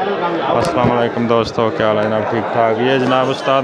अस्सलाम वालेकुम दोस्तों, क्या हाल है जनाब? ठीक ठाक। ये जनाब उस्ताद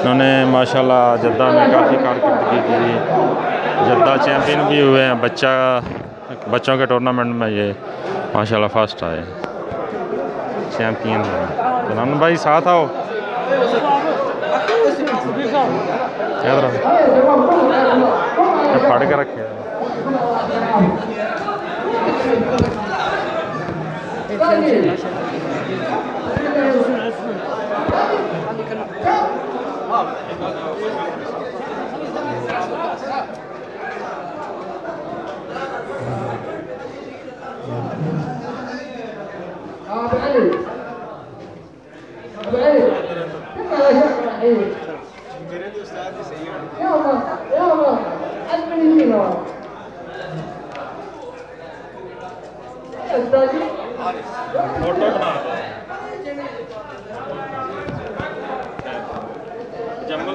उन्होंने माशाल्लाह जद्दा में काफ़ी कारकर्दगी की, जद्दा चैम्पियन भी हुए हैं। बच्चों के टूर्नामेंट में ये माशाल्लाह फर्स्ट आए, चैम्पियन हुए। जनाब भाई साथ आओ, फाड़ के रखे मेरे तो उस्ताद ही सही है। फोटो बना जंगल